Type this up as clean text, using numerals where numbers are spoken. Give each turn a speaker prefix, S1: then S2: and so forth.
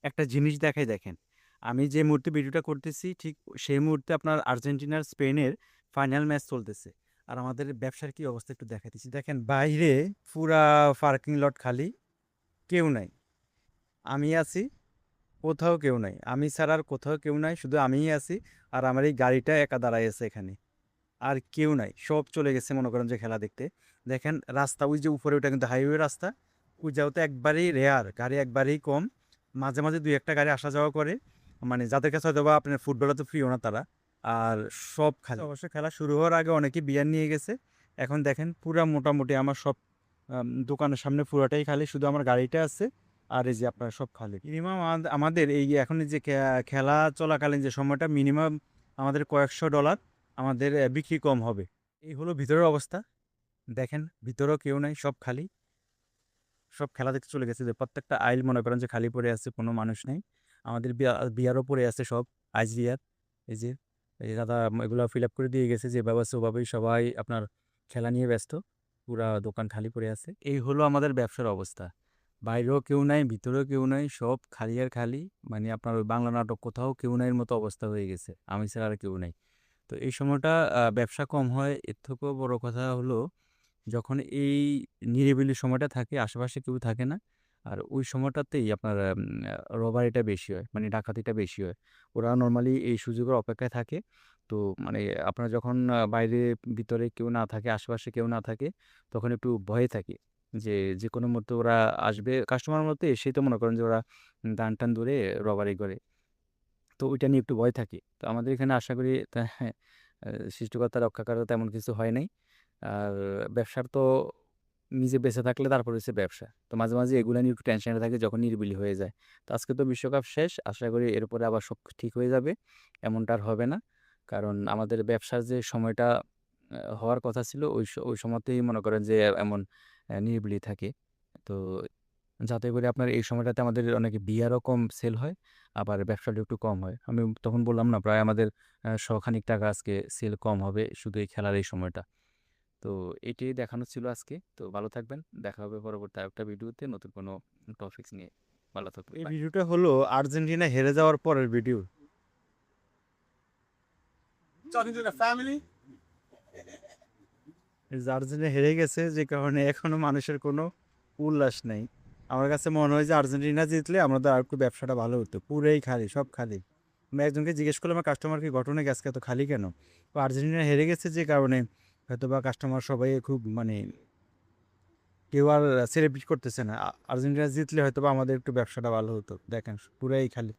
S1: একটা জিনিস দেখাই দেখেন। আমি যে মুহূর্তে ভিডিওটা করতেছি ঠিক সেই মুহূর্তে আপনার আর্জেন্টিনার স্পেনের ফাইনাল ম্যাচ চলতেছে। আর আমাদের ব্যবসার কি অবস্থা একটু দেখাইতেছি। দেখেন বাইরে পুরা পার্কিং লট খালি, কেউ নাই। আমি আছি, কোথাও কেউ নাই। আমি ছাড়া আর কোথাও কেউ নাই, শুধু আমিই আছি। আর আমার এই গাড়িটা একা দাঁড়ায় আছে এখানে। আর কেউ নাই, সব চলে গেছে মনে করেন যে খেলা দেখতে। দেখেন রাস্তা ওই যে উপরে, ওটা কিন্তু হাইওয়ে রাস্তা। ওই যাওয়াতে একবারেই রেয়ার, গাড়ি একবারেই কম। মাঝে মাঝে দুই একটা গাড়ি আসা যাওয়া করে, মানে যাদের কাছে হয়তো বা আপনার ফুটবলে তো প্রিয় না তারা। আর সব খালি। অবশ্য খেলা শুরু হওয়ার আগে অনেকে বিয়ার নিয়ে গেছে। এখন দেখেন পুরা মোটামুটি আমার সব দোকানের সামনে পুরাটাই খালি, শুধু আমার গাড়িটা আছে। আর এই যে আপনার সব খালি। মিনিমাম আমাদের এই এখন এই যে খেলা চলাকালীন যে সময়টা মিনিমাম আমাদের $কয়েকশো আমাদের বিক্রি কম হবে। এই হলো ভিতরের অবস্থা। দেখেন ভিতরেও কেউ নাই, সব খালি। সব খেলা দেখতে চলে গেছে, যে প্রত্যেকটা আইল মনে করেন যে খালি পড়ে আছে, কোনো মানুষ নেই। আমাদের বিয়ারও পড়ে আছে সব, আইস বিয়ার। এই যে এই দাদা এগুলো ফিল আপ করে দিয়ে গেছে, যেভাবে আছে ওভাবেই সবাই আপনার খেলা নিয়ে ব্যস্ত। পুরা দোকান খালি পড়ে আছে। এই হলো আমাদের ব্যবসার অবস্থা। বাইরেও কেউ নাই, ভিতরেও কেউ নাই, সব খালি আর খালি। মানে আপনার ওই বাংলা নাটক কোথাও কেউ নাইয়ের মতো অবস্থা হয়ে গেছে, আমি ছাড়া আর কেউ নাই। তো এই সময়টা ব্যবসা কম হয়। এর থেকেও বড় কথা হলো যখন এই নিরিবিলি সময়টা থাকে, আশেপাশে কেউ থাকে না। আর ওই সময়টাতেই আপনার রবারিটা বেশি হয়, মানে ডাকাতিটা বেশি হয়। ওরা নর্মালি এই সুযোগের অপেক্ষায় থাকে। তো মানে আপনার যখন বাইরে ভিতরে কেউ না থাকে, আশেপাশে কেউ না থাকে, তখন একটু ভয়ে থাকে যে যে কোনো মুহূর্তে ওরা আসবে। কাস্টমার মধ্যে এসেই তো মনে করেন যে ওরা দান টান ধরে রবারি করে। তো ওইটা নিয়ে একটু ভয় থাকে। তো আমাদের এখানে আশা করি সৃষ্টিকর্তা রক্ষা করা তেমন কিছু হয় নাই। আর ব্যবসার তো নিজে বেঁচে থাকলে তারপর হচ্ছে ব্যবসা। তো মাঝে মাঝে এগুলা নিয়ে একটু টেনশনে থাকে যখন নিরিবিলি হয়ে যায়। তো আজকে তো বিশ্বকাপ শেষ, আশা করি এরপরে আবার সব ঠিক হয়ে যাবে। এমনটা আর হবে না। কারণ আমাদের ব্যবসার যে সময়টা হওয়ার কথা ছিল ওই সময়তেই মনে করেন যে এমন নিরিবিলি থাকে। তো যাতে করে আপনার এই সময়টাতে আমাদের অনেক বিয়ারও কম সেল হয়, আবার ব্যবসাটা একটু কম হয়। আমি তখন বললাম না, প্রায় আমাদের শখানেক টাকা আজকে সেল কম হবে শুধু এই খেলার এই সময়টা। তো এটাই দেখানো ছিল আজকে। তো ভালো থাকবেন, দেখা হবে পরবর্তী আরেকটা ভিডিওতে নতুন কোনো টপিকস নিয়ে। ভালো থাকবেন, এই বাই। ভিডিওটা হলো আর্জেন্টিনা হেরে যাওয়ার পরের video.
S2: Talking to the family?
S1: এই যে আর্জেন্টিনা হেরে গেছে, যে কারণে এখনো মানুষের কোনো উল্লাস নেই। আমার কাছে মনে হয় যে আর্জেন্টিনা জিতলে আমাদের আর একটু ব্যবসাটা ভালো হতো। পুরোই খালি, সব খালি। আমি একজনকে জিজ্ঞেস করলাম, আমার কাস্টমারকে ঘটনা আজকে এত খালি কেন? তো আর্জেন্টিনা হেরে গেছে যে কারণে হয়তো বা কাস্টমার সবাই খুব মানে কেউ আর সেলিব্রেট করতেছে না। আর্জেন্টিনা জিতলে হয়তো বা আমাদের একটু ব্যবসাটা ভালো হতো। দেখেন পুরাই খালি।